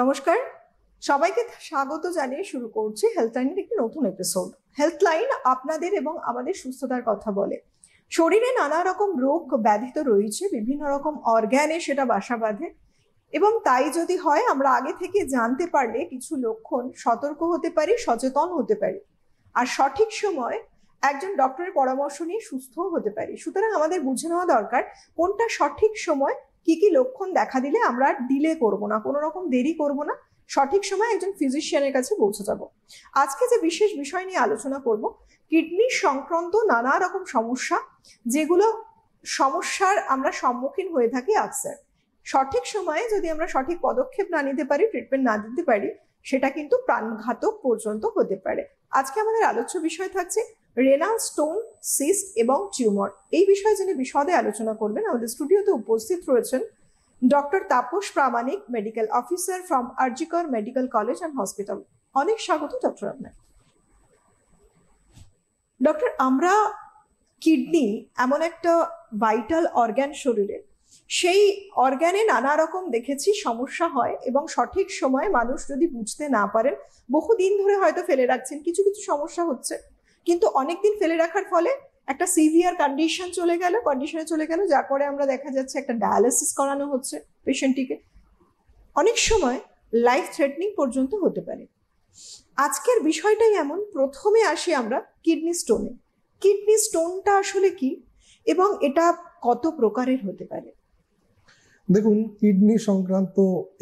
নমস্কার, সবাইকে স্বাগত জানিয়ে শুরু করছি হেলথলাইনের একটি নতুন এপিসোড। হেলথলাইন আপনাদের এবং আমাদের সুস্থতার কথা বলে। শরীরে নানা রকম রোগ ব্যাধি তো রয়েছে, বিভিন্ন রকম অর্গ্যানে সেটা বাসা বাঁধে, এবং তাই যদি হয় আমরা আগে থেকে জানতে পারলে কিছু লক্ষণ সতর্ক হতে পারি, সচেতন হতে পারি, আর সঠিক সময় একজন ডক্টরের পরামর্শ নিয়ে সুস্থ হতে পারি। সুতরাং আমাদের বুঝে নেওয়া দরকার কোনটা সঠিক সময়, কি কি লক্ষণ দেখা দিলে আমরা ডিলে করব না, কোনো রকম দেরি করব না, সঠিক সময় একজন ফিজিশিয়ানের কাছে পৌঁছে যাব। আজকে যে বিশেষ বিষয় নিয়ে আলোচনা করব, কিডনি সংক্রান্ত নানা রকম সমস্যা, যেগুলো সমস্যার আমরা সম্মুখীন হয়ে থাকি আকসার। সঠিক সময়ে যদি আমরা সঠিক পদক্ষেপ না নিতে পারি, ট্রিটমেন্ট না দিতে পারি, সেটা কিন্তু প্রাণঘাতক পর্যন্ত হতে পারে। আজকে আমাদের আলোচ্য বিষয় থাকছে রেনাল স্টোন, সিস্ট এবং টিউমার। এই বিষয়ে যিনি বিশদে আলোচনা করবেন, আমাদের স্টুডিওতে উপস্থিত রয়েছেন doctor Tapas Pramanik, medical officer from RG Kar medical college and hospital. অনেক স্বাগত ডক্টর আপনার। ডক্টর, আমরা কিডনি এমন একটা ভাইটাল অর্গ্যান শরীরে, সেই অর্গ্যানে নানা রকম দেখেছি সমস্যা হয়, এবং সঠিক সময়ে মানুষ যদি বুঝতে না পারেন, বহুদিন ধরে হয়তো ফেলে রাখছেন, কিছু কিছু সমস্যা হচ্ছে, কিন্তু অনেকদিন ফেলে রাখার ফলে একটা সিভিয়ার কন্ডিশনে চলে গেল, যার পরে আমরা দেখা যাচ্ছে একটা ডায়ালিসিস করানো হচ্ছে পেশেন্টটিকে, অনেক সময় লাইফ থ্রেটনিং পর্যন্ত হতে পারে। আজকের বিষয়টাই এমন। প্রথমে আসি আমরা কিডনি স্টোনে। কিডনি স্টোনটা আসলে কি এবং এটা কত প্রকারের হতে পারে? দেখুন, কিডনি সংক্রান্ত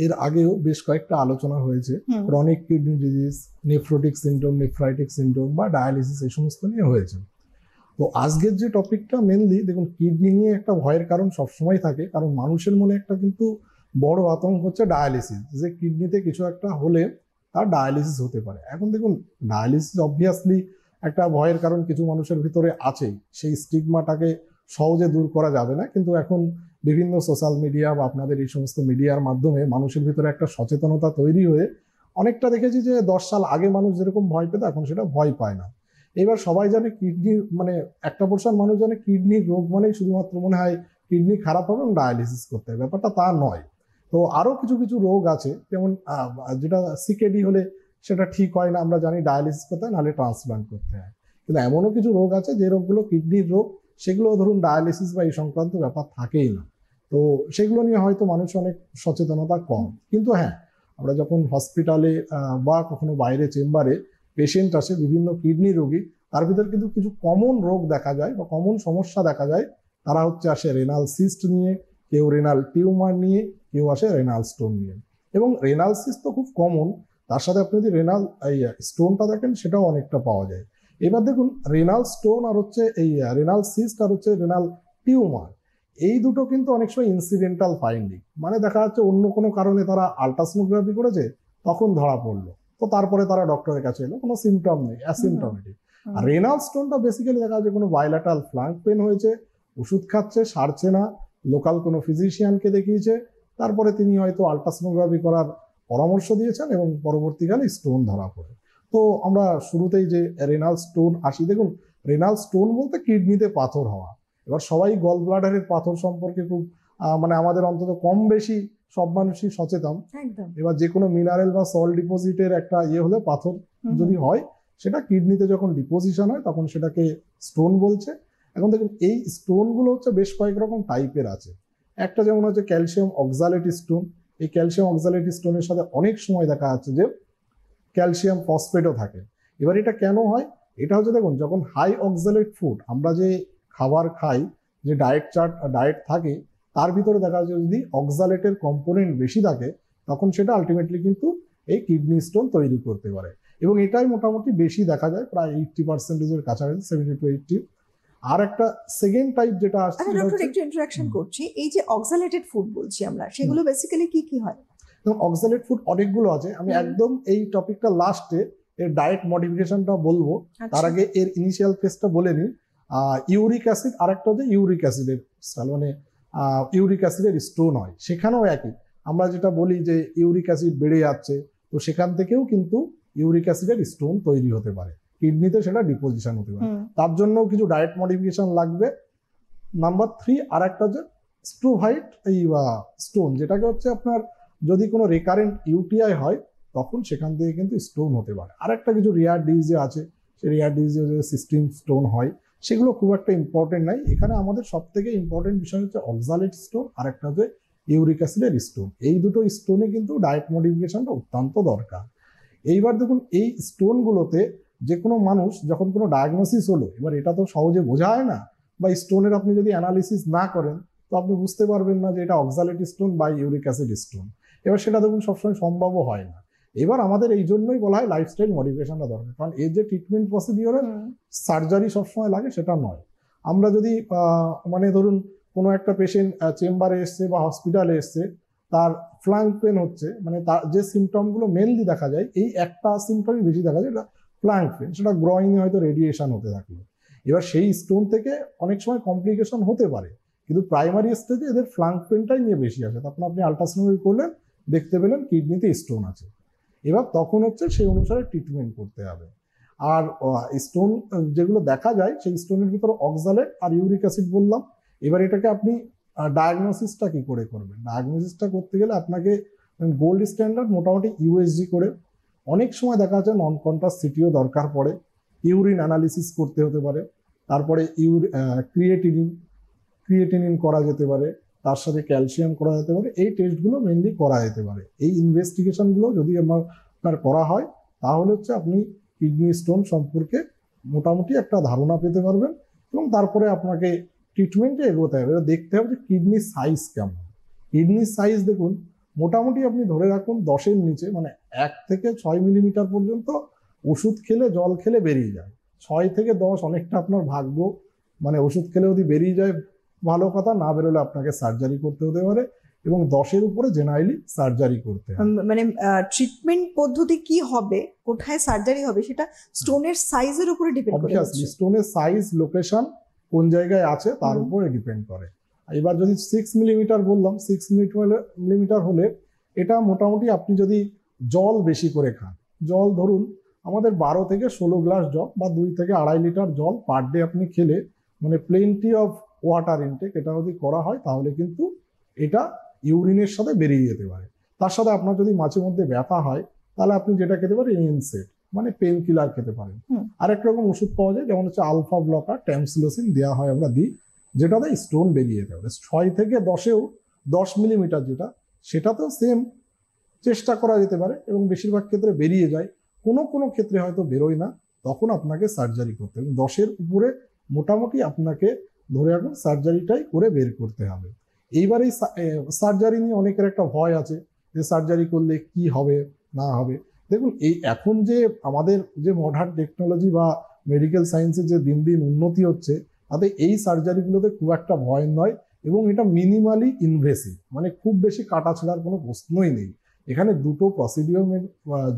এর আগেও বেশ কয়েকটা আলোচনা হয়েছে। Chronic kidney disease, nephrotic syndrome, nephritic syndrome বা ডায়ালিসিস, এই সমস্ত নিয়ে হয়েছে। তো আজকের যে টপিকটা মেনলি, দেখুন, কিডনি নিয়ে একটা ভয়ের কারণ সবসময় থাকে, কারণ মানুষের মনে একটা কিন্তু বড় আতঙ্ক হচ্ছে ডায়ালিসিস, যে কিডনিতে কিছু একটা হলে তার ডায়ালিসিস হতে পারে। এখন দেখুন, ডায়ালিসিস অবভিয়াসলি একটা ভয়ের কারণ কিছু মানুষের ভিতরে আছেই, সেই স্টিগমাটাকে সহজে দূর করা যাবে না। কিন্তু এখন বিভিন্ন সোশ্যাল মিডিয়া বা আপনাদের এই সমস্ত মিডিয়ার মাধ্যমে মানুষের ভিতরে একটা সচেতনতা তৈরি হয়ে অনেকটা দেখেছি যে 10 সাল আগে মানুষ যেরকম ভয় পেত, এখন সেটা ভয় পায় না। এবার সবাই জানে কিডনি, মানে একটা পোর্শন মানুষ জানে কিডনির রোগ মানেই শুধুমাত্র মনে হয় কিডনি খারাপ হবে এবং ডায়ালিসিস করতে হবে। ব্যাপারটা তা নয়। তো আরো কিছু কিছু রোগ আছে, যেমন যেটা সিকেডি হলে সেটা ঠিক হয় না, আমরা জানি ডায়ালিসিস করতে হয়, নাহলে ট্রান্সপ্লান্ট করতে হয়। কিন্তু এমনও কিছু রোগ আছে যে রোগগুলো কিডনির রোগ, সেগুলো ধরুন ডায়ালিসিস বা এই সংক্রান্ত ব্যাপার থাকেই না। তো সেগুলো নিয়ে হয়তো মানুষ অনেক সচেতনতা কম। কিন্তু হ্যাঁ, আমরা যখন হসপিটালে বা কখনো বাইরে চেম্বারে পেশেন্ট আসে বিভিন্ন কিডনি রোগী, তার ভিতরে কিন্তু কিছু কমন রোগ দেখা যায় বা কমন সমস্যা দেখা যায়। তারা আসে রেনাল সিস্ট নিয়ে, কেউ রেনাল টিউমার নিয়ে, কেউ আসে রেনাল স্টোন নিয়ে। এবং রেনাল সিস্ট তো খুব কমন, তার সাথে আপনি যদি রেনাল স্টোনটা দেখেন, সেটাও অনেকটা পাওয়া যায়। এবার দেখুন, রেনাল স্টোন আর এই রেনাল সিস্ট আর রেনাল টিউমার, এই দুটো কিন্তু অনেক সময় ইনসিডেন্টাল ফাইন্ডিং, মানে দেখা যাচ্ছে অন্য কোনো কারণে তারা আল্ট্রাসোনোগ্রাফি করেছে, তখন ধরা পড়লো, তো তারপরে তারা ডক্টরের কাছে এলো, কোনো সিমটম নেই, অ্যাসিমটমেটিক। আর রেনাল স্টোনটা বেসিক্যালি দেখা যাচ্ছে কোনো বাইল্যাটারাল ফ্লাঙ্ক পেন হয়েছে, ওষুধ খাচ্ছে, সারছে না, লোকাল কোনো ফিজিশিয়ানকে দেখিয়েছে, তারপরে তিনি হয়তো আল্ট্রাসোনোগ্রাফি করার পরামর্শ দিয়েছেন এবং পরবর্তীকালে স্টোন ধরা পড়ে। তো আমরা শুরুতেই যে রেনাল স্টোন আসি, দেখুন, রেনাল স্টোন বলতে কিডনিতে পাথর হওয়া। এবার সবাই গল ব্লাডারের পাথর সম্পর্কে খুব মানে আমাদের অন্তত কম বেশি সব মানুষই সচেতন। এবার যে কোনো মিনারেল বা সল্ট ডিপোজিটের একটা হলে, পাথর যদি হয়, সেটা কিডনিতে যখন ডিপোজিশন হয় তখন সেটাকে স্টোন বলছে। এখন দেখুন, এই স্টোন গুলো বেশ কয়েক রকম টাইপের আছে। একটা যেমন হচ্ছে ক্যালসিয়াম অক্সালেট স্টোন। এই ক্যালসিয়াম অক্সালেট স্টোনের সাথে অনেক সময় দেখা যাচ্ছে যে ক্যালসিয়াম ফসফেটও থাকে। এবার এটা কেন হয়? এটা হচ্ছে, দেখুন, যখন হাই অক্সালেট ফুড, আমরা যে খাবার খাই, যে ডায়েট থাকে, তার ভিতরে দেখা যাচ্ছে যদি অক্সালেটের কম্পোনেন্ট বেশি থাকে, তখন সেটা আলটিমেটলি কিন্তু এই কিডনি স্টোন তৈরি করতে পারে। এবং এটাই মোটামুটি বেশি দেখা যায়, প্রায় 80%-এর কাছাকাছি, 70 to 80। আর একটা সেকেন্ড টাইপ যেটা আসছে, একটু ইন্টারাকশন করছি, এই যে অক্সালেটেড ফুড বলছি আমরা, সেগুলো বেসিক্যালি কি কি হয়? অক্সালেট ফুড অনেকগুলো আছে। আমি একদম এই টপিকটা লাস্টে এর ডায়েট মডিফিকেশনটা বলবো, তার আগে এর ইনিশিয়াল ফেজটা বলে নিই। ইউরিক অ্যাসিড, আরেকটা হচ্ছে ইউরিক অ্যাসিডের, মানে ইউরিক অ্যাসিডের স্টোন হয়, সেখানেও একই। আমরা যেটা বলি যে ইউরিক অ্যাসিড বেড়ে যাচ্ছে, তো সেখান থেকেও কিন্তু ইউরিক অ্যাসিডের স্টোন তৈরি হতে পারে, কিডনিতে সেটা ডিপোজিশন হতে পারে। তার জন্য কিছু ডায়েট মডিফিকেশন লাগবে। নাম্বার 3 আর একটা হচ্ছে স্ট্রোভাইট এই স্টোন, যেটাকে আপনার যদি কোনো রেকারেন্ট ইউটিআই হয় তখন সেখান থেকে কিন্তু স্টোন হতে পারে। আর একটা কিছু রেয়ার ডিজিজ আছে, সেই রেয়ার ডিজিজে সিস্টিন স্টোন হয়, সেগুলো খুব একটা ইম্পর্টেন্ট নাই। এখানে আমাদের সব থেকে ইম্পর্টেন্ট বিষয় হচ্ছে অক্সালেট স্টোন আর একটা হচ্ছে ইউরিক অ্যাসিডের স্টোন। এই দুটো স্টোনে কিন্তু ডায়েট মডিফিকেশনটা অত্যন্ত দরকার। এইবার দেখুন এই স্টোনগুলোতে যে কোনো মানুষ যখন কোনো ডায়াগনোসিস হলো, এবার এটা তো সহজে বোঝা হয় না, বা স্টোনের আপনি যদি অ্যানালিসিস না করেন তো আপনি বুঝতে পারবেন না যে এটা অক্সালেট স্টোন বা ইউরিক অ্যাসিড স্টোন। এবার সেটা দেখুন সবসময় সম্ভবও হয় না। এবার আমাদের এই জন্যই বলা হয় লাইফস্টাইল মডিফিকেশনটা দরকার, কারণ এর যে ট্রিটমেন্ট প্রসিডিওরে সার্জারি সবসময় লাগে সেটা নয়। আমরা যদি মানে ধরুন কোনো একটা পেশেন্ট চেম্বারে এসছে বা হসপিটালে এসছে, তার ফ্ল্যাঙ্ক পেন হচ্ছে, মানে তার যে সিমটমগুলো মেনলি দেখা যায় এই একটা সিমটমই বেশি দেখা যায়, এটা ফ্ল্যাঙ্ক পেন, সেটা গ্রয়িংয়ে হয়তো রেডিয়েশন হতে থাকলো। এবার সেই স্টোন থেকে অনেক সময় কমপ্লিকেশন হতে পারে, কিন্তু প্রাইমারি স্টেজে এদের ফ্ল্যাঙ্ক পেনটাই নিয়ে বেশি আসে। তখন আপনি আলট্রাসাউন্ড করলেন, দেখতে পেলেন কিডনিতে স্টোন আছে, এবার তখন হচ্ছে সেই অনুসারে ট্রিটমেন্ট করতে হবে। আর স্টোন যেগুলো দেখা যায় সেই স্টোনের ভিতরে অক্সালেট আর ইউরিক অ্যাসিড বললাম। এবার এটাকে আপনি ডায়াগনোসিসটা কি করে করবেন? ডায়াগনোসিসটা করতে গেলে আপনাকে গোল্ড স্ট্যান্ডার্ড মোটামুটি ইউএসজি করে, অনেক সময় দেখা যাচ্ছে নন কন্ট্রাস্ট সিটিও দরকার পড়ে, ইউরিন অ্যানালিসিস করতে হতে পারে, তারপরে ক্রিয়েটিনিন করা যেতে পারে, তার সাথে ক্যালসিয়াম করা যেতে পারে। এই টেস্টগুলো মেনলি করা যেতে পারে। এই ইনভেস্টিগেশনগুলো যদি আপনার করা হয় তাহলে হচ্ছে আপনি কিডনি স্টোন সম্পর্কে মোটামুটি একটা ধারণা পেতে পারবেন, এবং তারপরে আপনাকে ট্রিটমেন্টে এগোতে হবে। দেখতে হবে যে কিডনি সাইজ কেমন। কিডনির সাইজ দেখুন মোটামুটি আপনি ধরে রাখুন 10-এর নিচে, মানে 1 থেকে 6 মিলিমিটার পর্যন্ত ওষুধ খেলে জল খেলে বেরিয়ে যায়। 6 থেকে 10 অনেকটা আপনার ভাগ্য, মানে ওষুধ খেলে যদি বেরিয়ে যায় ভালো কথা, না বেরোলে আপনাকে সার্জারি করতে হতে পারে, এবং 10-এর উপরে জেনারেলি সার্জারি করতে হবে। মানে ট্রিটমেন্ট পদ্ধতি কি হবে, কোথায় সার্জারি হবে, সেটা স্টোনের সাইজের উপরে ডিপেন্ড করে। অবভিয়াসলি স্টোনের সাইজ, লোকেশন, কোন জায়গায় আছে তার উপরে ডিপেন্ড করে। এবার যদি 6 মিলিমিটার বললাম, 6 মিলিমিটার হলে এটা মোটামুটি আপনি যদি জল বেশি করে খান, জল ধরুন আমাদের 12 থেকে 16 গ্লাস জল বা 2 থেকে 2.5 লিটার জল পার ডে আপনি খেলে, মানে প্লেন্টি অফ ওয়াটার ইনটেক, এটা যদি করা হয় তাহলে কিন্তু এটা ইউরিনের সাথে বেরিয়ে যেতে পারে। তার সাথে আপনার যদি মাঝে মধ্যে ব্যথা হয় তাহলে আপনি যেটা খেতে পারেন এনসেড, মানে পেন কিলার খেতে পারেন। আরেক রকম ওষুধ পাওয়া যায় যেমন হচ্ছে আলফা ব্লকার, ট্যামসিলোসিন দেওয়া হয়, আমরা দিই, যেটাতে স্টোন বেরিয়ে যেতে পারে। 6 থেকে 10-এও 10 মিলিমিটার যেটা, সেটাতেও সেম চেষ্টা করা যেতে পারে, এবং বেশিরভাগ ক্ষেত্রে বেরিয়ে যায়। কোনো কোনো ক্ষেত্রে হয়তো বেরোয় না, তখন আপনাকে সার্জারি করতে হবে। 10-এর উপরে মোটামুটি আপনাকে ধরে রাখুন সার্জারিটাই করে বের করতে হবে। এইবার এই সার্জারি নিয়ে অনেকের একটা ভয় আছে যে সার্জারি করলে কি হবে না হবে। দেখুন এই এখন যে আমাদের যে মডার্ন টেকনোলজি বা মেডিকেল সায়েন্সের যে দিন দিন উন্নতি হচ্ছে, তাতে এই সার্জারিগুলোতে খুব একটা ভয় নয়, এবং এটা মিনিমালি ইনভেসিভ, মানে খুব বেশি কাটাছেঁড়ার কোনো প্রশ্নই নেই। এখানে দুটো প্রসিডিওর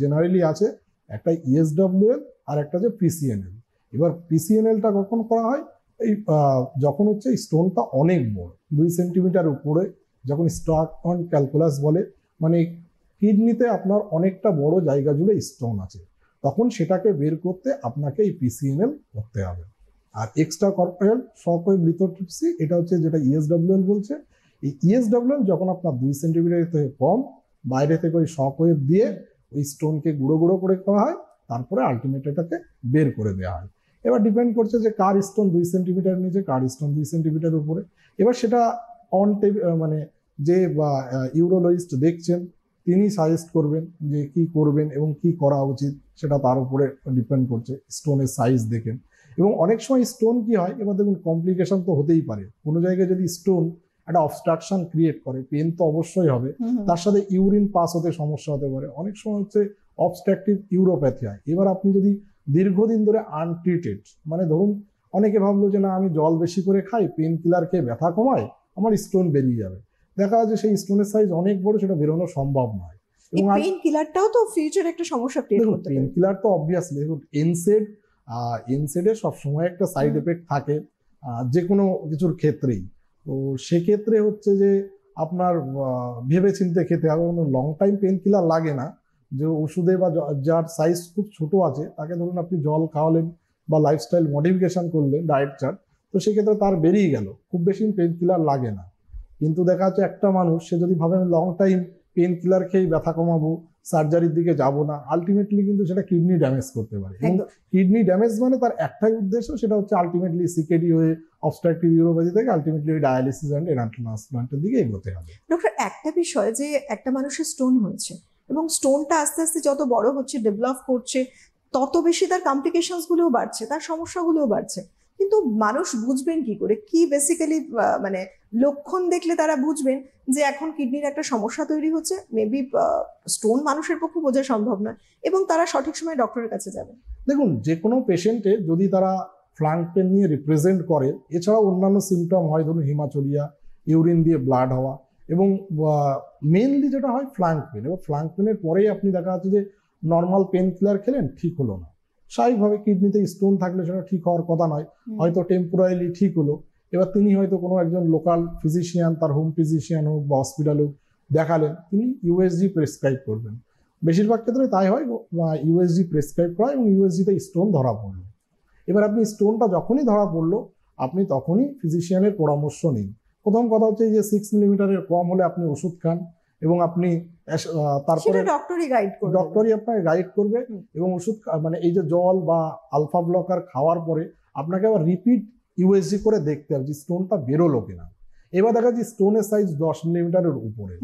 জেনারেলি আছে, একটা ইএসডব্লিউএল আর একটা যে পিসিএনএল। এবার পিসিএনএলটা কখন করা হয়? এই যখন হচ্ছে স্টোনটা অনেক বড়, 2 সেন্টিমিটার উপরে, যখন স্টার্ট অন ক্যালকুলাস বলে, মানে কিডনিতে আপনার অনেকটা বড় জায়গা জুড়ে স্টোন আছে, তখন সেটাকে বের করতে আপনাকে এই পিসিএনএল করতে হবে। আর এক্সট্রা কর্পোরাল শকওয়েভ লিথোট্রিপসি, এটা হচ্ছে যেটা ইএসডব্লিউএল বলছে। এই ইএসডব্লিউএল যখন আপনার 2 সেন্টিমিটার থেকে কম, বাইরে থেকে ওই শকওয়েভ দিয়ে ওই স্টোনকে গুঁড়ো গুঁড়ো করে দেওয়া হয়, তারপরে আলটিমেট এটাকে বের করে দেওয়া হয়। এবার ডিপেন্ড করছে যে কার স্টোন 2 সেন্টিমিটার নিচে, কার স্টোন 2 সেন্টিমিটার উপরে। এবার সেটা মানে যে ইউরোলজিস্ট দেখছেন তিনি সাজেস্ট করবেন যে কি করবেন এবং কি করা উচিত, সেটা তার উপরে ডিপেন্ড করছে, স্টোনের সাইজ দেখেন। এবং অনেক সময় স্টোন কি হয়, এবার দেখুন কমপ্লিকেশন তো হতেই পারে। কোনো জায়গায় যদি স্টোন একটা অবস্ট্রাকশন ক্রিয়েট করে, পেন তো অবশ্যই হবে, তার সাথে ইউরিন পাস হতে সমস্যা হতে পারে। অনেক সময় হচ্ছে অবস্ট্রাকটিভ ইউরোপ্যাথি হয়। এবার আপনি যদি দীর্ঘদিন ধরে আনট্রিটেড, মানে ধরুন অনেকে ভাবলো যে না আমি জল বেশি করে খাই, পেন কিলার খেয়ে ব্যথা কমায়, আমার স্টোন বেরিয়ে যাবে, দেখা যাচ্ছে সেই স্টোনের সাইজ অনেক বড়, সেটা বেরোনো সম্ভব নয়। এবং পেন কিলারটাও তো ফিউচারে একটা সমস্যা ক্রিয়েট করতে পারে। পেন কিলার তো অবভিয়াসলি দেখুন এনসেডের সবসময় একটা সাইড এফেক্ট থাকে যে কোনো কিছুর ক্ষেত্রেই। তো সেক্ষেত্রে হচ্ছে যে আপনার ভেবে চিন্তে খেতে হবে। লং টাইম পেন কিলার লাগে না, যে ওষুধে বা যার সাইজ খুব ছোট আছে তাকে ধরুন আপনি জল খাওয়ালেন বা লাইফস্টাইল মডিফিকেশন করলেন, ডায়েট চার্ট, তো সেক্ষেত্রে তার বেরিয়ে গেল, খুব বেশি পেন কিলার লাগে না। কিন্তু দেখা যাচ্ছে একটা মানুষ সে যদি ভাবে আমি লং টাইম পেন কিলার খেয়ে ব্যথা কমাবো, সার্জারির দিকে যাব না, আলটিমেটলি কিন্তু সেটা কিডনি ড্যামেজ করতে পারে। এবং কিডনি ড্যামেজ মানে তার একটাই উদ্দেশ্য, সেটা হচ্ছে আলটিমেটলি সিকেডি হয়ে অবস্ট্রাকটিভ ইউরোপ্যাথি থেকে আলটিমেটলি ওই ডায়ালিসিস অ্যান্ড রেনাল ট্রান্সপ্লান্টের দিকে এগোতে হবে। ডক্টর, একটা বিষয় যে একটা মানুষের স্টোন হয়েছে এবং স্টোনটা আস্তে আস্তে যত বড় হচ্ছে, ডেভেলপ করছে, তত বেশি তার কমপ্লিকেশনস গুলোও বাড়ছে, তার সমস্যাগুলোও বাড়ছে। কিন্তু মানুষ বুঝবেন কি করে, কি বেসিক্যালি মানে লক্ষণ দেখলে তারা বুঝবেন যে এখন কিডনির একটা সমস্যা তৈরি হচ্ছে? মেবি স্টোন মানুষের পক্ষে বোঝা সম্ভব নয়, এবং তারা সঠিক সময় ডক্টরের কাছে যাবেন। দেখুন, যে কোনো পেশেন্টে যদি তারা ফ্লাঙ্ক পেন নিয়ে রিপ্রেজেন্ট করে, এছাড়াও অন্যান্য সিমটম হয়, ধরুন হিমাচুরিয়া, ইউরিন দিয়ে ব্লাড হওয়া, এবং মেনলি যেটা হয় ফ্লাঙ্ক পেন, এবং ফ্লাঙ্ক পেনের পরেই আপনি দেখা যাচ্ছে যে নর্মাল পেন কিলার খেলেন, ঠিক হলো না। স্বাভাবিকভাবে কিডনিতে স্টোন থাকলে সেটা ঠিক হওয়ার কথা নয়, হয়তো টেম্পোরারিলি ঠিক হলো। এবার তিনি হয়তো কোনো একজন লোকাল ফিজিশিয়ান, তার হোম ফিজিশিয়ান হোক বা হসপিটাল হোক, দেখালেন, তিনি ইউএসজি প্রেসক্রাইব করবেন। বেশিরভাগ ক্ষেত্রে তাই হয়, ইউএসজি প্রেসক্রাইব করা এবং ইউএসজিতে স্টোন ধরা পড়লো। এবার আপনি স্টোনটা যখনই ধরা পড়লো, আপনি তখনই ফিজিশিয়ানের পরামর্শ নিন। প্রথম কথা হচ্ছে যে 6 মিলিমিটারের কম হলে আপনি ওষুধ খান, এবং আপনি তারপরে ডক্টরই আপনাকে গাইড করবে। এবং ওষুধ মানে এই যে জল বা আলফা ব্লকার খাওয়ার পরে আপনাকে আবার রিপিট ইউএসজি করে দেখতে হবে যে স্টোনটা বেরোলো কিনা। এবার দেখা যাচ্ছে স্টোনের সাইজ 10 মিলিমিটারের উপরে,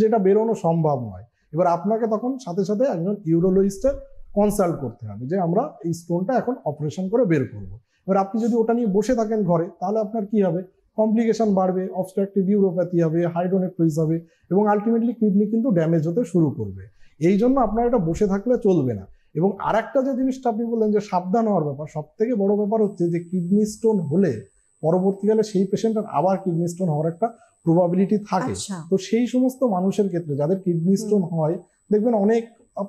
যেটা বেরোনো সম্ভব নয়। এবার আপনাকে তখন সাথে সাথে একজন ইউরোলজিস্টের কনসাল্ট করতে হবে যে আমরা এই স্টোনটা এখন অপারেশন করে বের করব। এবার আপনি যদি ওটা নিয়ে বসে থাকেন ঘরে, তাহলে আপনার কি হবে, কমপ্লিকেশন বাড়বে, অবস্ট্রাকটিভ ইউরোপ্যাথি হবে, হাইড্রোনেফ্রোসিস হবে, এবং আলটিমেটলি কিডনি কিন্তু ড্যামেজ হতে শুরু করবে। এই জন্য আপনার এটা বসে থাকলে চলবে না। এবং আরেকটা যে জিনিসটা আপনি বললেন যে সাবধান হওয়ার ব্যাপার, সব থেকে বড় ব্যাপার হচ্ছে যে কিডনি স্টোন হলে পরবর্তীকালে সেই পেশেন্টের আবার কিডনি স্টোন হওয়ার একটা প্রবাবিলিটি থাকে। তো সেই সমস্ত মানুষের ক্ষেত্রে যাদের কিডনি স্টোন হয়, দেখবেন অনেক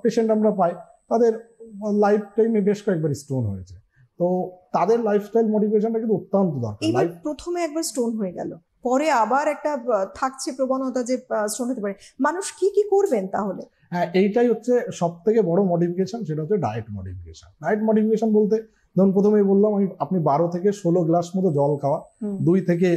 পেশেন্ট আমরা পাই তাদের লাইফ টাইমে বেশ কয়েকবার স্টোন হয়েছে। তো তাদের লাইফস্টাইল মডিফিকেশনটা কিন্তু অত্যন্ত দরকার। এবার প্রথমে একবার স্টোন হয়ে গেল, পরে আবার একটা থাকছে প্রবণতা যে স্টোন হতে পারে, মানুষ কি কি করবেন তাহলে? হ্যাঁ, এইটাই হচ্ছে সব থেকে বড় মডিফিকেশন, সেটা হচ্ছে ডায়েট মডিফিকেশন। ডায়েট মডিফিকেশন বলতে ধরুন প্রথমেই বললাম আপনি 12 থেকে 16 গ্লাস মতো জল খাওয়া, 2 থেকে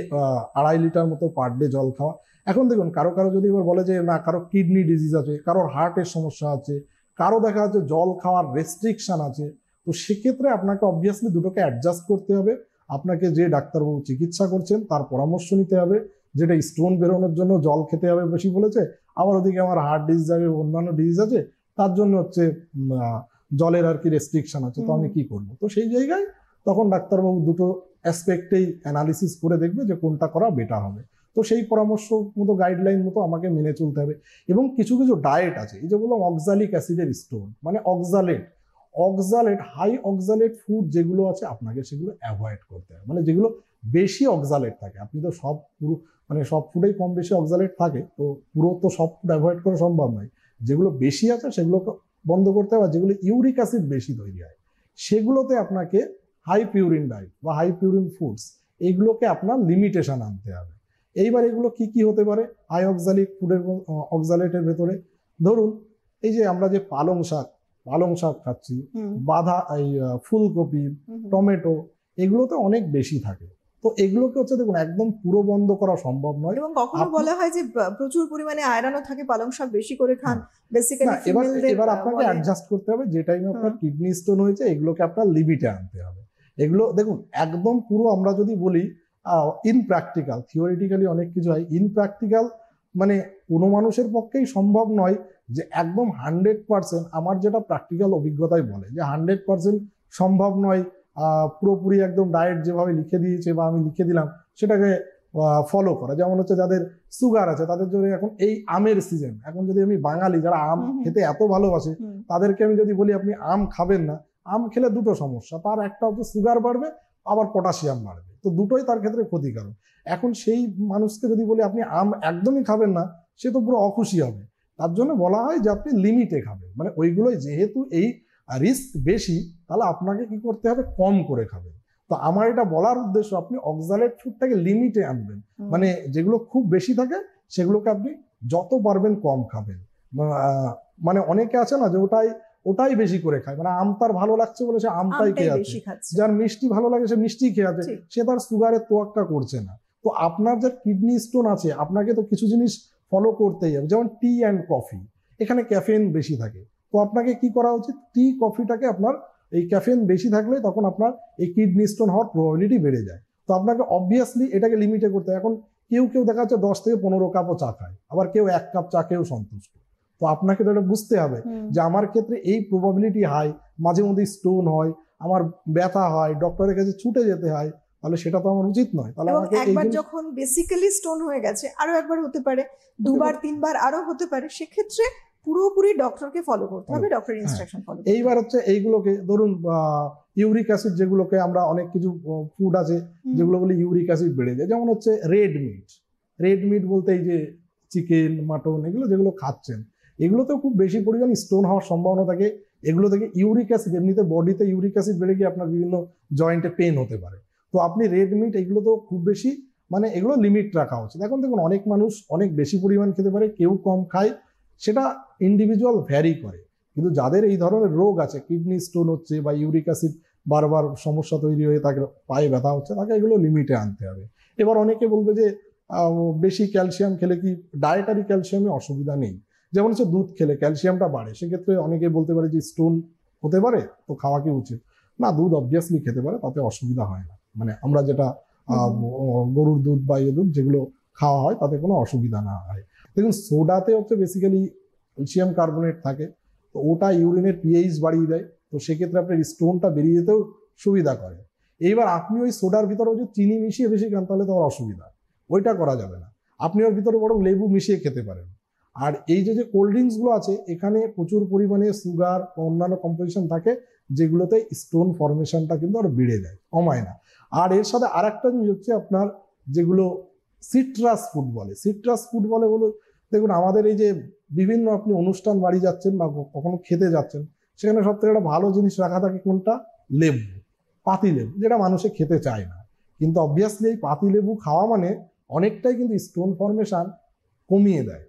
2.5 লিটার মতো পার ডে জল খাওয়া। এখন দেখুন, কারো কারো যদি এবার বলে যে না, কারো কিডনি ডিজিজ আছে, কারোর হার্টের সমস্যা আছে, কারো দেখা যাচ্ছে জল খাওয়ার রেস্ট্রিকশন আছে, তো সেক্ষেত্রে আপনাকে অবভিয়াসলি দুটোকে অ্যাডজাস্ট করতে হবে। আপনাকে যে ডাক্তারবাবু চিকিৎসা করছেন তার পরামর্শ নিতে হবে, যেটা স্টোন বেরোনোর জন্য জল খেতে হবে বেশি বলেছে, আবার ওদিকে আমার হার্ট ডিজিজ আছে, অন্যান্য ডিজিজ আছে, তার জন্য হচ্ছে জলের আর কি রেস্ট্রিকশন আছে, তো আমি কি করবো? তো সেই জায়গায় তখন ডাক্তারবাবু দুটো অ্যাসপেক্টেই অ্যানালিসিস করে দেখবে যে কোনটা করা বেটার হবে। তো সেই পরামর্শ মতো, গাইডলাইন মতো আমাকে মেনে চলতে হবে। এবং কিছু কিছু ডায়েট আছে, এই যে বললাম অক্সালিক অ্যাসিডের স্টোন, মানে অক্সালেট, হাই অক্সালেট ফুড যেগুলো আছে আপনাকে সেগুলো অ্যাভয়েড করতে হবে। মানে যেগুলো বেশি অক্সালেট থাকে, আপনি তো সব পুরো মানে সব ফুডেই কম বেশি অক্সালেট থাকে, তো পুরো তো সব ফুড অ্যাভয়েড করা সম্ভব নয়। যেগুলো বেশি আছে সেগুলোকে বন্ধ করতে হবে। যেগুলো ইউরিক অ্যাসিড বেশি তৈরি হয়, সেগুলোতে আপনাকে হাই পিউরিন ডায়েট বা হাই পিউরিন ফুডস, এইগুলোকে আপনার লিমিটেশন আনতে হবে। এইবার এগুলো কি কি হতে পারে হাই অক্সালিক ফুডের অক্সালেটের ভেতরে? ধরুন এই যে আমরা যে পালং শাক খাচ্ছি, এই ফুলকপি, টমেটো, এগুলোতে অনেক বেশি থাকে। তো এগুলোকে হচ্ছে দেখুন একদম পুরো বন্ধ করা সম্ভব নয়। এবং কখনো বলা হয় যে প্রচুর পরিমাণে আয়রনও থাকে, পালং শাক বেশি করে খান। এবার আপনাকে অ্যাডজাস্ট করতে হবে, যে টাইমে আপনার কিডনি স্টোন হয়েছে এগুলোকে আপনার লিমিটে আনতে হবে। এগুলো দেখুন একদম পুরো আমরা যদি বলি ইনপ্র্যাকটিক্যাল, থিওরিটিক্যালি অনেক কিছু হয়, ইনপ্র্যাকটিক্যাল মানে কোনো মানুষের পক্ষেই সম্ভব নয় যে একদম 100%, আমার যেটা প্র্যাকটিক্যাল অভিজ্ঞতাই বলে যে 100% সম্ভব নয় পুরোপুরি একদম ডায়েট যেভাবে লিখে দিয়েছে বা আমি লিখে দিলাম সেটাকে ফলো করা। যেমন হচ্ছে যাদের সুগার আছে তাদের জন্য এখন এই আমের সিজন, এখন যদি আমি বাঙালি যারা আম খেতে এত ভালোবাসে তাদেরকে আমি যদি বলি আপনি আম খাবেন না, আম খেলে দুটো সমস্যা, তার একটা হচ্ছে সুগার বাড়বে, আবার পটাশিয়াম বাড়বে, তো দুটোই তার ক্ষেত্রে ক্ষতিকারক। এখন সেই মানুষকে যদি বলি আপনি আম একদমই খাবেন না, সে তো পুরো অখুশি হবে। তার জন্য বলা হয় যে আপনি লিমিটে খাবেন, মানে ওইগুলোই যেহেতু এই রিস্ক বেশি, তাহলে আপনাকে কি করতে হবে, কম করে খাবেন। তো আমার এটা বলার উদ্দেশ্য আপনি অক্সালেট ফুডটাকে লিমিটে আনবেন, মানে যেগুলো খুব বেশি থাকে সেগুলোকে আপনি যত পারবেন কম খাবেন। মানে অনেকে আছে না যে ওটাই বেশি করে খায়, মানে আম তার ভালো লাগছে বলে সে আমটাই খেয়ে আছে, যার মিষ্টি ভালো লাগে সে মিষ্টি খেয়ে আছে, সে তার সুগারের তোয়াক্কা করছে না। তো আপনার যার কিডনি স্টোন আছে আপনাকে তো কিছু জিনিস ফলো করতেই হবে। যেমন টি অ্যান্ড কফি, এখানে ক্যাফেইন বেশি থাকে, তো আপনাকে কি করা উচিত, টি কফিটাকে আপনার এই ক্যাফেইন বেশি থাকলে তখন আপনার এই কিডনি স্টোন হওয়ার প্রবাবিলিটি বেড়ে যায়। তো আপনাকে অবভিয়াসলি এটাকে লিমিটে করতে হয়। এখন কেউ কেউ দেখা যাচ্ছে 10 থেকে 15 কাপও চা খায়, আবার কেউ 1 কাপ চা খেয়েও সন্তুষ্ট। তো আপনাকে তো এটা বুঝতে হবে যে আমার ক্ষেত্রে এই প্রবাবিলিটি হাই, মাঝে মধ্যে স্টোন হয়, আমার ব্যথা হয়, ডক্টরের কাছে ছুটে যেতে হয়, তাহলে সেটা তো আমার উচিত নয়। তাহলে আমাকে একবার যখন বেসিক্যালি স্টোন হয়ে গেছে আরো একবার হতে পারে, দুবার তিনবার আরো হতে পারে, সেক্ষেত্রে পুরোপুরি ডক্টরকে ফলো করতে হবে, ডক্টরের ইনস্ট্রাকশন ফলো করতে হবে। এইবার হচ্ছে এইগুলোকে ধরুন ইউরিক অ্যাসিড, যেগুলোকে আমরা অনেক কিছু ফুড আছে যেগুলো বলি ইউরিক অ্যাসিড বেড়ে যায়, যেমন হচ্ছে রেড মিট বলতে এই যে চিকেন, মাটন, এগুলো যেগুলো খাচ্ছেন, এগুলোতেও খুব বেশি পরিমাণ স্টোন হওয়ার সম্ভাবনা থাকে। এগুলো থেকে ইউরিক অ্যাসিড, এমনিতে বডিতে ইউরিক অ্যাসিড বেড়ে গিয়ে আপনার বিভিন্ন জয়েন্টে পেন হতে পারে। তো আপনি রেড মিট এগুলো তো খুব বেশি, মানে এগুলো লিমিট রাখা উচিত। এখন দেখুন অনেক মানুষ অনেক বেশি পরিমাণ খেতে পারে, কেউ কম খায়, সেটা ইন্ডিভিজুয়াল ভ্যারি করে। কিন্তু যাদের এই ধরনের রোগ আছে, কিডনি স্টোন হচ্ছে বা ইউরিক অ্যাসিড বারবার সমস্যা তৈরি হয়ে তাকে পায়ে ব্যথা হচ্ছে, তাকে এগুলো লিমিটে আনতে হবে। এবার অনেকে বলবে যে বেশি ক্যালসিয়াম খেলে কি, ডায়েটারি ক্যালসিয়ামে অসুবিধা নেই, যেমন হচ্ছে দুধ খেলে ক্যালসিয়ামটা বাড়ে, সেক্ষেত্রে অনেকে বলতে পারে যে স্টোন হতে পারে, তো খাওয়া কি উচিত না? দুধ অবভিয়াসলি খেতে পারে, তাতে অসুবিধা হয় না। মানে আমরা যেটা গরুর দুধ বা দুধ যেগুলো খাওয়া হয় তাতে কোনো অসুবিধা না হয়। দেখুন সোডাতে হচ্ছে বেসিক্যালি ক্যালসিয়াম কার্বনেট থাকে, তো ওটা ইউরিনের পিএইচ বাড়িয়ে দেয়, তো সেক্ষেত্রে আপনার স্টোনটা বেরিয়ে যেতেও সুবিধা করে। এইবার আপনি ওই সোডার ভিতরে যদি চিনি মিশিয়ে বেশি খান তাহলে তো অসুবিধা, ওইটা করা যাবে না। আপনি ওর ভিতরে বরং লেবু মিশিয়ে খেতে পারেন। আর এই যে কোল্ড ড্রিঙ্কসগুলো আছে, এখানে প্রচুর পরিমাণে সুগার বা অন্যান্য কম্পোজিশন থাকে, যেগুলোতে স্টোন ফরমেশনটা কিন্তু আরো বেড়ে যায়, কমায় না। আর এর সাথে আর একটা জিনিস হচ্ছে আপনার যেগুলো সিট্রাস ফুড বলে দেখুন আমাদের এই যে বিভিন্ন আপনি অনুষ্ঠান বাড়ি যাচ্ছেন বা কখনো খেতে যাচ্ছেন, সেখানে সব থেকে একটা ভালো জিনিস রাখা থাকে কোনটা, লেবু, পাতি লেবু, যেটা মানুষে খেতে চায় না। কিন্তু অবভিয়াসলি এই পাতি লেবু খাওয়া মানে অনেকটাই কিন্তু স্টোন ফরমেশন কমিয়ে দেয়।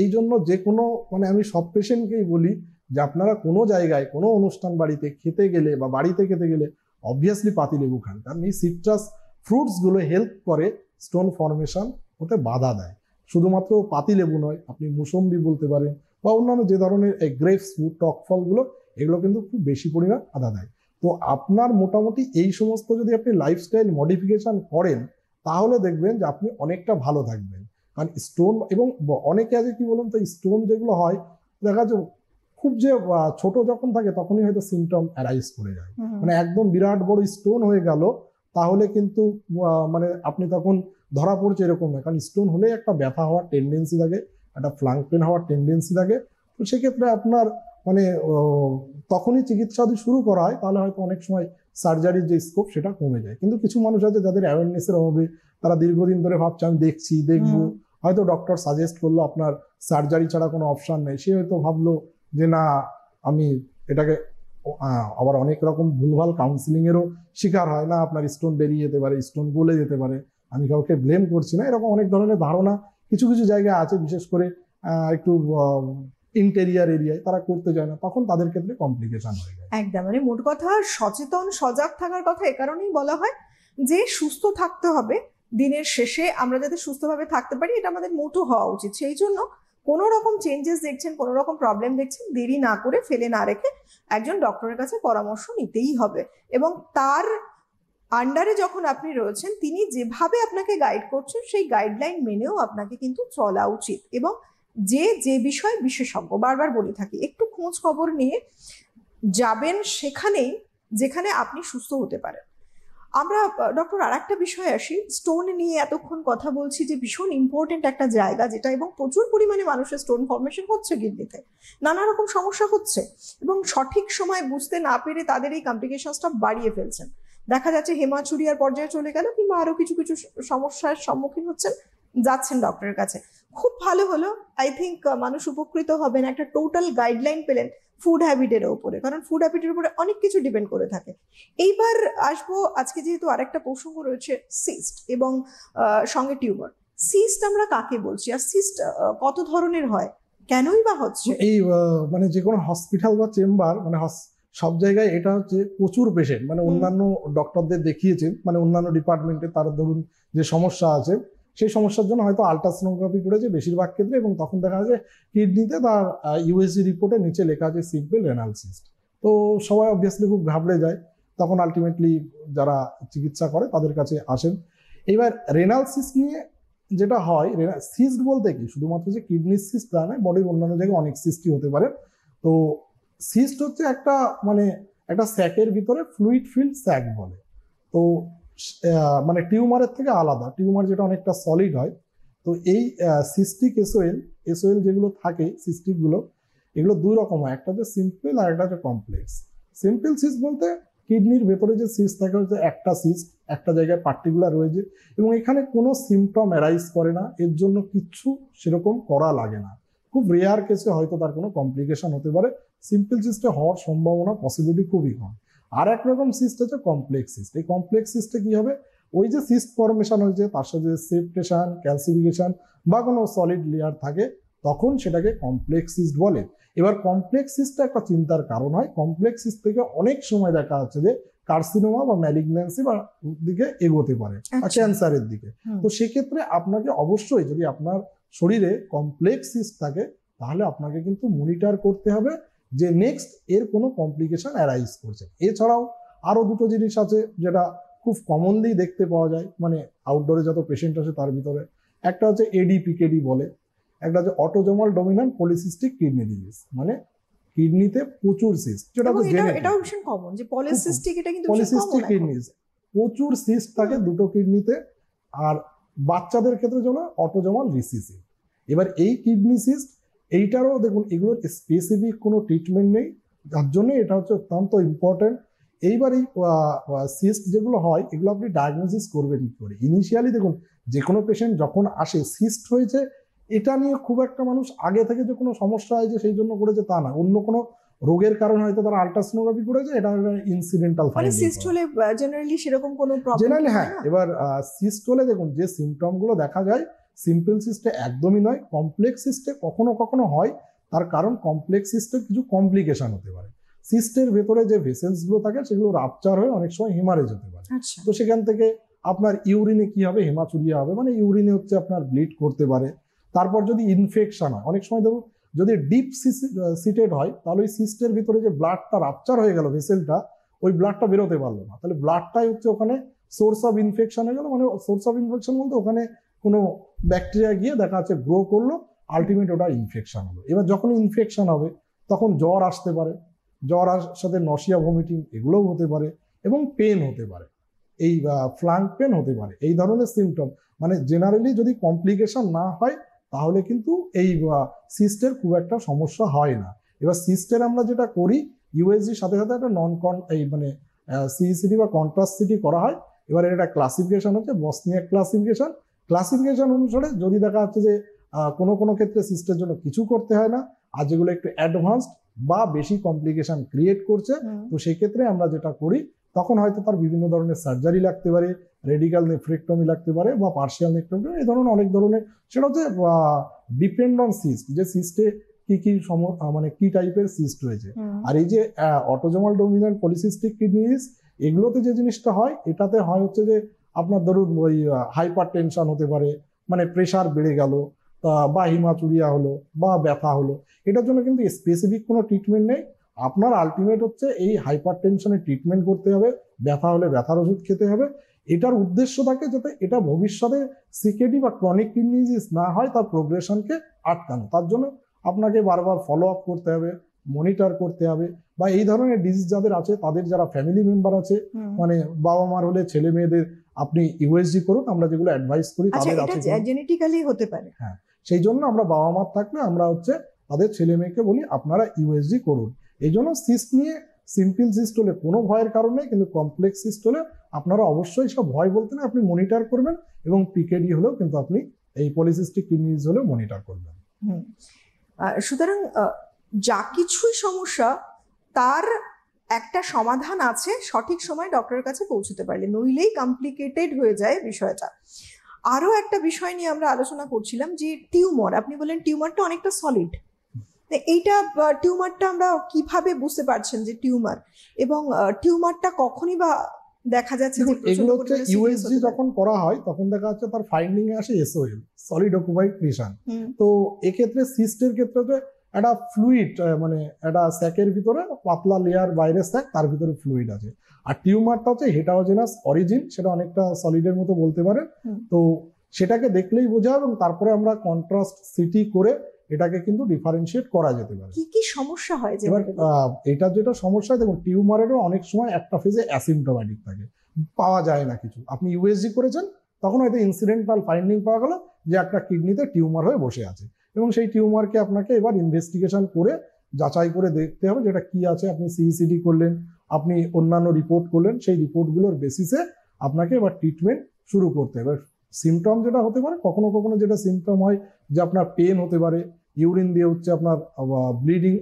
এই জন্য যে কোনো, মানে আমি সব পেশেন্টকেই বলি যে আপনারা কোনো জায়গায় কোনো অনুষ্ঠান বাড়িতে খেতে গেলে বা বাড়িতে খেতে গেলে অবভিয়াসলি পাতি লেবু খান, কারণ এই সিট্রাস ফ্রুটস গুলো হেল্প করে স্টোন ফরমেশন হতে বাধা দেয়। শুধুমাত্র পাতি লেবু নয়, আপনি মুসম্বি বলতে পারেন বা অন্যান্য যে ধরনের গ্রেপস ফ্রুট, টক ফলগুলো, এগুলো কিন্তু খুব বেশি পরিমাণ বাধা দেয়। তো আপনার মোটামুটি এই সমস্ত যদি আপনি লাইফস্টাইল মডিফিকেশন করেন, তাহলে দেখবেন যে আপনি অনেকটা ভালো থাকবেন। কারণ স্টোন, এবং অনেকে আছে কি বলুন তো, স্টোন যেগুলো হয় দেখা যাচ্ছে খুব যে ছোট যখন থাকে তখনই হয়তো সিমটম অ্যারাইজ করে যায়, মানে একদম বিরাট বড় স্টোন হয়ে গেল, তাহলে কিন্তু মানে আপনি তখন ধরা পড়ছে এরকম না। কারণ স্টোন হলে একটা ব্যথা হওয়ার টেন্ডেন্সি থাকে, একটা ফ্লাঙ্ক পেন হওয়ার টেন্ডেন্সি থাকে। তো সেক্ষেত্রে আপনার মানে তখনই চিকিৎসা যদি শুরু করা হয়, তাহলে হয়তো অনেক সময় সার্জারির যে স্কোপ সেটা কমে যায়। কিন্তু কিছু মানুষ আছে যাদের অ্যাওয়ারনেসের অভাবে, তারা দীর্ঘদিন ধরে ভাবছে আমি দেখবো, হয়তো ডক্টর সাজেস্ট করলো আপনার সার্জারি ছাড়া কোনো অপশন নেই, সে হয়তো ভাবলো যে না আমি এটাকে, আবার অনেক রকম ভুলভাল কাউন্সিলিং এরও শিকার হয়, না আপনার স্টোন বেরিয়ে যেতে পারে, স্টোন গলে যেতে পারে, আমি কাউকে ব্লেম করছি না, এরকম অনেক ধরনের ধারণা কিছু কিছু জায়গায় আছে, বিশেষ করে একটু ইন্টেরিয়ার এরিয়ায় তারা করতে চায় না, তখন তাদের ক্ষেত্রে কমপ্লিকেশন হয়ে যায়। একদম, মানে মোট কথা সচেতন সজাগ থাকার কথা এ কারণেই বলা হয় যে সুস্থ থাকতে হবে, দিনের শেষে আমরা যাতে সুস্থভাবে থাকতে পারি এটা আমাদের মোটো হওয়া উচিত। সেই জন্য কোনো রকম চেঞ্জেস দেখছেন, কোনো রকম প্রবলেম দেখছেন, দেরি না করে ফেলে না রেখে একজন ডক্টরের কাছে পরামর্শ নিতেই হবে। এবং তার আন্ডারে যখন আপনি রয়েছেন, তিনি যেভাবে আপনাকে গাইড করছেন সেই গাইডলাইন মেনেও আপনাকে কিন্তু চলা উচিত। এবং যে বিষয় বিশেষজ্ঞ, বারবার বলে থাকি, একটু খোঁজ খবর নিয়ে যাবেন সেখানেই যেখানে আপনি সুস্থ হতে পারেন। আমরা ডক্টর আর একটা বিষয়ে আসি, স্টোন নিয়ে এতক্ষণ কথা বলছি যে ভীষণ ইম্পর্টেন্ট একটা জায়গা যেটা, এবং প্রচুর পরিমাণে মানুষের স্টোন ফর্মেশন হচ্ছে কিডনিতে, নানা রকম সমস্যা হচ্ছে, এবং সঠিক সময় বুঝতে না পেরে তাদের এই কমপ্লিকেশনসটা বাড়িয়ে ফেলছেন। দেখা যাচ্ছে হেমাচুরিয়ার পর্যায়ে চলে গেল, কিংবা আরো কিছু কিছু সমস্যার সম্মুখীন হচ্ছেন, যাচ্ছেন ডক্টরের কাছে। খুব ভালো হলো, আই থিঙ্ক মানুষ উপকৃত হবেন, একটা টোটাল গাইডলাইন পেলেন ফুড হ্যাবিটের উপরে, কারণ ফুড হ্যাবিটের উপরে অনেক কিছু ডিপেন্ড করে থাকে। এইবার আসবো, আজকে যেহেতু আরেকটা প্রসঙ্গ রয়েছে সিস্ট এবং সঙ্গে টিউমার। সিস্ট আমরা কাকে বলছি, আর সিস্ট কত ধরনের হয়, কেনই বা হচ্ছে? এই মানে যে কোনো হসপিটাল বা চেম্বার, মানে সব জায়গায় এটা হচ্ছে প্রচুর পেশেন্ট, মানে অন্যান্য ডক্টরদের দেখিয়েছেন, মানে অন্যান্য ডিপার্টমেন্টে তার ধরুন যে সমস্যা আছে সেই সমস্যার জন্য হয়তো আলট্রাসোনোগ্রাফি করেছে বেশিরভাগ ক্ষেত্রে, এবং তখন দেখা যায় যে কিডনিতে তার ইউএসজি রিপোর্টে নিচে লেখা আছে সিম্পল রেনাল সিস্ট। তো সবাই অবভিয়াসলি খুব ঘাবড়ে যায়, তখন আলটিমেটলি যারা চিকিৎসা করে তাদের কাছে আসেন। এবার রেনাল সিস্ট নিয়ে যেটা হয়, সিস্ট বলতে কি শুধুমাত্র যে কিডনির সিস্ট তা নয়, বডির অন্যান্য জায়গায় অনেক সিস্টই হতে পারে। তো সিস্ট হচ্ছে একটা মানে একটা স্যাকের ভিতরে ফ্লুইড ফিল্ড স্যাক বলে। তো মানে টিউমারের থেকে আলাদা, টিউমার যেটা অনেকটা সলিড হয়। তো এই সিস্টিক এসওএল যেগুলো থাকে সিস্টিক গুলো, এগুলো দুই রকম হয়, একটা হচ্ছে সিম্পল আর একটা হচ্ছে কমপ্লেক্স। সিম্পল সিস্ট বলতে কিডনির ভেতরে যে সিস্ট থাকে হচ্ছে একটা সিস্ট একটা জায়গায় পার্টিকুলার রয়েছে, এবং এখানে কোনো সিমটম অ্যারাইজ করে না, এর জন্য কিচ্ছু সেরকম করা লাগে না। খুব রেয়ার কেসে হয়তো তার কোনো কমপ্লিকেশন হতে পারে, সিম্পল সিস্টে হওয়ার সম্ভাবনা পসিবিলিটি খুবই কম। আর এক রকম সিস্ট হচ্ছে কমপ্লেক্স সিস্ট। এই কমপ্লেক্স সিস্টে কি হবে, ওই যে সিস্ট ফরমেশন হয়েছে তার সাথে সেপ্টেশন, ক্যালসিফিকেশন বা কোনো সলিড লেয়ার থাকে, তখন সেটাকে কমপ্লেক্স সিস্ট বলে। এবার কমপ্লেক্স সিস্টটা একটা চিন্তার কারণ হয়, কমপ্লেক্স সিস্ট থেকে অনেক সময় দেখা যাচ্ছে যে কার্সিনোমা বা ম্যালিগন্যান্সি বা দিকে এগোতে পারে, ক্যান্সারের দিকে। তো সেক্ষেত্রে আপনাকে অবশ্যই, যদি আপনার শরীরে কমপ্লেক্স সিস্ট থাকে, তাহলে আপনাকে কিন্তু মনিটর করতে হবে যে নেক্সট এর কোনো কমপ্লিকেশন অ্যারাইজ করছে। এছাড়াও আরো দুটো জিনিস আছে যেটা খুব কমনলি দেখতে পাওয়া যায়, মানে আউটডোরে যত পেশেন্ট আছে তার ভিতরে। একটা হচ্ছে এডিপিকেডি বলে, একটা হচ্ছে autosomal dominant polycystic kidney disease, মানে কিডনিতে প্রচুর সিস্ট, যেটা তো এটাও ভীষণ কমন যে পলিসিস্টিক, এটা কিন্তু পলিসিস্টিক কিডনি, প্রচুর সিস্ট থাকে দুটো কিডনিতে। আর বাচ্চাদের ক্ষেত্রে যেমন অটোজোমাল রিসিসিভ। এবার এই কিডনি সিস্ট এইটারও দেখুন, এগুলোর স্পেসিফিক কোনো ট্রিটমেন্ট নেই, যার জন্য এটা হচ্ছে অত্যন্ত ইম্পর্টেন্ট। এইবার এই সিস্ট যেগুলো হয়, এগুলো আপনি ডায়াগনোসিস করবেন কি করে? ইনিশিয়ালি দেখুন, যে কোনো পেশেন্ট যখন আসে সিস্ট হয়েছে, এটা নিয়ে খুব একটা মানুষ আগে থেকে যে কোনো সমস্যা হয়েছে সেই জন্য করেছে তা না, অন্য কোনো রোগের কারণে হয়তো তারা আলট্রাসোনোগ্রাফি করেছে, এটা ইনসিডেন্টাল ফাইন্ডিং। সিস্ট হলে জেনারেলি সেরকম কোনো প্রবলেম জেনারেলি হ্যাঁ। এবার সিস্ট হলে দেখুন যে সিমটম গুলো দেখা যায়, সিম্পল সিস্টে একদমই নয়, কমপ্লেক্স সিস্টে কখনো কখনো হয়। তার কারণ কমপ্লেক্স সিস্টের কিছু কমপ্লিকেশন হতে পারে, সিস্টের ভেতরে যে ভেসেলস গুলো থাকে সেগুলো রাপচার হয়ে অনেক সময় হেমারেজ হতে পারে। তো সেখান থেকে আপনার ইউরিনে কি হবে, হেমাচুরিয়া হবে, মানে ইউরিনে হচ্ছে আপনার ব্লিড করতে পারে। তারপর যদি ইনফেকশন হয়, অনেক সময় দেখুন যদি ডিপ সিটেড হয়, তাহলে ওই সিস্টের ভিতরে যে ব্লাডটা রাপচার হয়ে গেল ভেসেলটা, ওই ব্লাডটা বেরোতে পারলো না, তাহলে ব্লাডটাই হচ্ছে ওখানে সোর্স অফ ইনফেকশন হয়ে গেল। মানে সোর্স অফ ইনফেকশন বলতে ওখানে কোনো ব্যাকটেরিয়া গিয়ে দেখা যাচ্ছে গ্রো করলো, আলটিমেট ওটা ইনফেকশন হলো। এবার যখন ইনফেকশন হবে তখন জ্বর আসতে পারে, জ্বর সাথে নসিয়া ভমিটিং এগুলোও হতে পারে, এবং পেন হতে পারে, এই ফ্লাঙ্ক পেন হতে পারে, এই ধরনের সিমটম। মানে জেনারেলি যদি কমপ্লিকেশন না হয় তাহলে কিন্তু এই সিস্টের খুব একটা সমস্যা হয় না। এবার সিস্টের আমরা যেটা করি, ইউএসজির সাথে সাথে একটা এই মানে সিইসিটি বা কন্ট্রাস্ট সিটি করা হয়। এবার এটা ক্লাসিফিকেশন হচ্ছে বসনিয়াক ক্লাসিফিকেশন। ক্লাসিফিকেশন অনুসারে যদি দেখা যাচ্ছে যে কোনো কোনো ক্ষেত্রে সিস্টের জন্য কিছু করতে হয় না, আর যেগুলো একটু অ্যাডভান্সড বা বেশি কমপ্লিকেশন ক্রিয়েট করছে, তো সেই ক্ষেত্রে আমরা যেটা করি, তখন হয়তো তার বিভিন্ন ধরনের সার্জারি লাগতে পারে, রেডিক্যাল নেফ্রেক্টমি লাগতে পারে, বা পার্শিয়াল নেফ্রেক্টমি, এই ধরনের অনেক ধরনের। সেটা হচ্ছে ডিপেন্ড অন সিস্ট, যে সিস্টে কি কি মানে কি টাইপের সিস্ট রয়েছে। আর এই যে autosomal dominant polycystic kidney disease, এগুলোতে যে জিনিসটা হয়, এটাতে হয় হচ্ছে যে আপনার ধরুন ওই হাইপার টেনশন হতে পারে, মানে প্রেশার বেড়ে গেল, বা হিমাচুরিয়া হলো, বা ব্যথা হলো। এটার জন্য কিন্তু স্পেসিফিক কোনো ট্রিটমেন্ট নেই। আপনার আলটিমেট হচ্ছে এই হাইপার টেনশনের ট্রিটমেন্ট করতে হবে, ব্যথা হলে ব্যথার ওষুধ খেতে হবে। এটার উদ্দেশ্য থাকে যাতে এটা ভবিষ্যতে সিকেডি বা ক্রনিক কিডনি ডিজিজ না হয়, তার প্রোগ্রেশনকে আটকানো। তার জন্য আপনাকে বারবার ফলো আপ করতে হবে, মনিটর করতে হবে। বা এই ধরনের ডিজিজ যাদের আছে, তাদের যারা ফ্যামিলি মেম্বার আছে, মানে বাবা মার হলে ছেলে মেয়েদের আপনি ইউএসজি করুন, আমরা যেগুলো অ্যাডভাইস করি তাদের আছে, জেনেটিক্যালি হতে পারে। হ্যাঁ, সেই জন্য আমরা বাবা মার থাকলে আমরা হচ্ছে তাদের ছেলে মেয়েকে বলি আপনারা ইউএসজি করুন। এই জন্য সিস্ট নিয়ে সিম্পল সিস্ট হলে কোনো ভয়ের কারণ নেই, কিন্তু কমপ্লেক্স সিস্ট হলে আপনারা অবশ্যই সব ভয় বলতে না, আপনি মনিটর করবেন, এবং পিকেডি হলেও কিন্তু আপনি এই পলিসিস্টিক কিডনি ডিজিজ হলেও মনিটর করবেন। সুতরাং যা কিছুই সমস্যা তার একটা সমাধান আছে, সঠিক সময় ডক্টরের কাছে পৌঁছতে পারলে, নইলেই কমপ্লিকেটেড হয়ে যায় বিষয়টা। আরো একটা বিষয় নিয়ে আমরা আলোচনা করছিলাম যে টিউমার, আপনি বলেন টিউমারটা অনেকটা সলিড, এইটা টিউমারটা আমরা কিভাবে বুঝতে পারছেন যে টিউমার, এবং টিউমারটা কখনই বা দেখা যাচ্ছে যে এগুলো হচ্ছে ইউএসজি যখন করা হয় তখন দেখা যাচ্ছে তার ফাইন্ডিং এ আসে এসওএল, সলিড অকুপাইড লিশন। তো এক্ষেত্রে সিস্টের ক্ষেত্রে একটা ফ্লুইড, মানে একটা স্যাকের ভিতরে পাতলা লেয়ার বাইরে স্যাক, তার ভিতরে ফ্লুইড আছে। আর টিউমারটা হচ্ছে হেটারোজেনাস অরিজিন, সেটা অনেকটা সলিডের মতো বলতে পারে। তো সেটাকে দেখলেই বোঝা, এবং তারপরে আমরা কন্ট্রাস্ট সিটি করে এটাকে কিন্তু ডিফারেন্সিয়েট করা যেতে পারে। কি কি সমস্যা হয়? এবার এটা যেটা সমস্যা, দেখুন টিউমারেরও অনেক সময় একটা ফেজে অ্যাসিমটোম্যাটিক থাকে, পাওয়া যায় না কিছু। আপনি ইউএসজি করেছেন, তখন হয়তো ইনসিডেন্টাল ফাইন্ডিং পাওয়া গেল যে একটা কিডনিতে টিউমার হয়ে বসে আছে, এবং সেই টিউমারকে আপনাকে এবার ইনভেস্টিগেশন করে যাচাই করে দেখতে হবে যেটা কি আছে। আপনি সিইসিডি করলেন, আপনি অন্যান্য রিপোর্ট করলেন, সেই রিপোর্টগুলোর বেসিসে আপনাকে এবার ট্রিটমেন্ট শুরু করতে হবে। সিমটম যেটা হতে পারে, কখনো কখনো যেটা সিমটম হয় যে আপনার পেন হতে পারে, ইউরিন দিয়ে হচ্ছে আপনার ব্লিডিং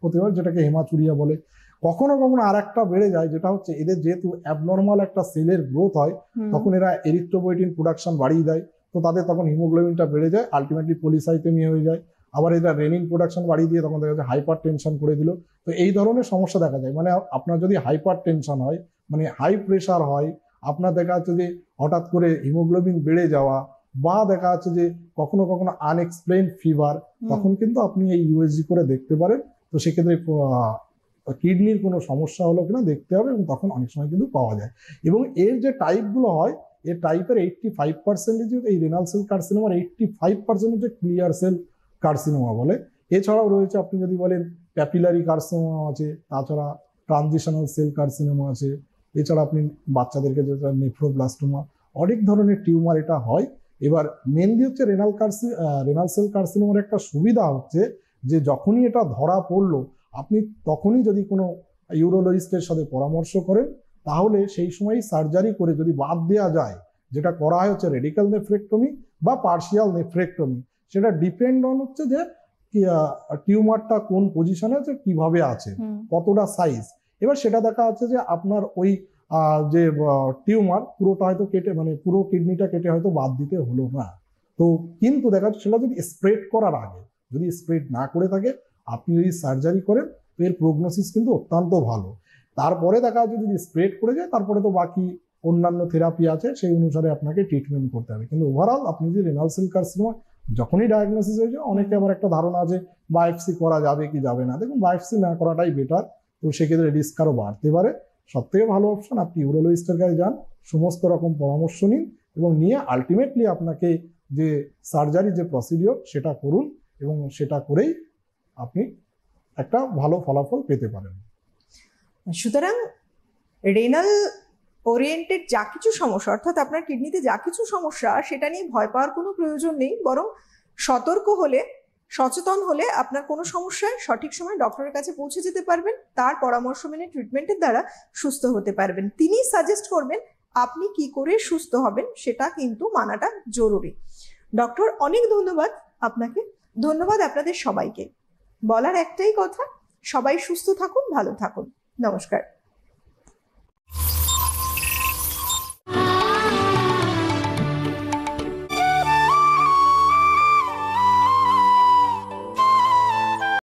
হতে পারে, যেটাকে হেমাচুরিয়া বলে। কখনো কখনো আর একটা বেড়ে যায়, যেটা হচ্ছে এদের যেহেতু অ্যাবনর্মাল একটা সেলের গ্রোথ হয়, তখন এরা এরিথ্রোপয়েটিন প্রোডাকশন বাড়িয়ে দেয়, তো তাদের তখন হিমোগ্লোবিনটা বেড়ে যায়, আলটিমেটলি পলিসাইথেমিয়া হয়ে যায়। আবার এরা রেনিন প্রোডাকশন বাড়িয়ে দিয়ে তখন দেখা যায় হাইপার টেনশন করে দিল। তো এই ধরনের সমস্যা দেখা যায়। মানে আপনার যদি হাইপার টেনশন হয়, মানে হাই প্রেশার হয়, আপনার দেখা যাচ্ছে যে হঠাৎ করে হিমোগ্লোবিন বেড়ে যাওয়া, বা দেখা যাচ্ছে যে কখনো কখনো আনএক্সপ্লেইন ফিভার, তখন কিন্তু আপনি এই ইউএসজি করে দেখতে পারেন। তো সেক্ষেত্রে কিডনির কোনো সমস্যা হলো কিনা দেখতে হবে, এবং তখন অনেক সময় কিন্তু পাওয়া যায়। এবং এর যে টাইপগুলো হয়, এর টাইপের 85% এই রেনাল সেল কার্সিনোমার 85% হচ্ছে ক্লিয়ার সেল কার্সিনোমা বলে। এছাড়াও রয়েছে, আপনি যদি বলেন প্যাপিলারি কার্সিনোমা আছে, তাছাড়া ট্রানজিশনাল সেল কার্সিনোমা আছে, এছাড়া আপনি বাচ্চাদেরকে যেটা নেফ্রোব্লাস্টোমা, অনেক ধরনের টিউমার এটা হয়। এবার মেনলি হচ্ছে রেনাল সেল কার্সিনোমার একটা সুবিধা হচ্ছে যে যখনই এটা ধরা পড়লো, আপনি তখনই যদি কোনো ইউরোলজিস্টের সাথে পরামর্শ করেন, তাহলে সেই সময় সার্জারি করে যদি বাদ দেওয়া যায়, যেটা করা হয় হচ্ছে রেডিক্যাল নেফ্রেক্টমি বা পার্শিয়াল নেফ্রেক্টমি, সেটা ডিপেন্ড অন হচ্ছে যে টিউমারটা কোন পজিশনে আছে, কিভাবে আছে, কতটা সাইজ। এবার সেটা দেখা যাচ্ছে যে আপনার ওই যে টিউমার পুরোটা হয়তো কেটে, মানে পুরো কিডনিটা কেটে হয়তো বাদ দিতে হলো না। তো কিন্তু দেখা যাচ্ছে সেটা যদি স্প্রেড করার আগে, যদি স্প্রেড না করে থাকে, আপনি যদি সার্জারি করেন, তো এর প্রগনোসিস কিন্তু অত্যন্ত ভালো। তারপরে দেখা যাচ্ছে যদি স্প্রেড করে যায়, তারপরে তো বাকি অন্যান্য থেরাপি আছে, সেই অনুসারে আপনাকে ট্রিটমেন্ট করতে হবে। কিন্তু ওভারঅল আপনি যদি রেনাল সেল কার্সিনোমা যখনই ডায়াগনোসিস হয়েছে, অনেকে আবার একটা ধারণা আছে বায়োপসি করা যাবে কি যাবে না। দেখুন, বায়োপসি না করাটাই বেটার। তো সেক্ষেত্রে রিস্ক আরও বাড়তে পারে। সব থেকে ভালো অপশন, আপনি ইউরোলজিস্টের কাছে যান, সমস্ত রকম পরামর্শ নিন, এবং নিয়ে আলটিমেটলি আপনাকে যে সার্জারি যে প্রসিডিওর সেটা করুন, এবং সেটা করেই আপনি একটা ভালো ফলাফল পেতে পারেন। সুতরাং রেনাল ওরিয়েন্টেড যা কিছু সমস্যা, অর্থাৎ আপনার কিডনিতে যা কিছু সমস্যা, সেটা নিয়ে ভয় পাওয়ার কোনো প্রয়োজন নেই। বরং সতর্ক হলে, সচেতন হলে আপনার কোনো সমস্যায় সঠিক সময় ডক্টরের কাছে পৌঁছে যেতে পারবেন, তার পরামর্শ মেনে ট্রিটমেন্টের দ্বারা সুস্থ হতে পারবেন। তিনি সাজেস্ট করবেন আপনি কি করে সুস্থ হবেন, সেটা কিন্তু মানাটা জরুরি। ডক্টর, অনেক ধন্যবাদ আপনাকে। ধন্যবাদ আপনাদের সবাইকে। বলার একটাই কথা, সবাই সুস্থ থাকুন, ভালো থাকুন। নমস্কার।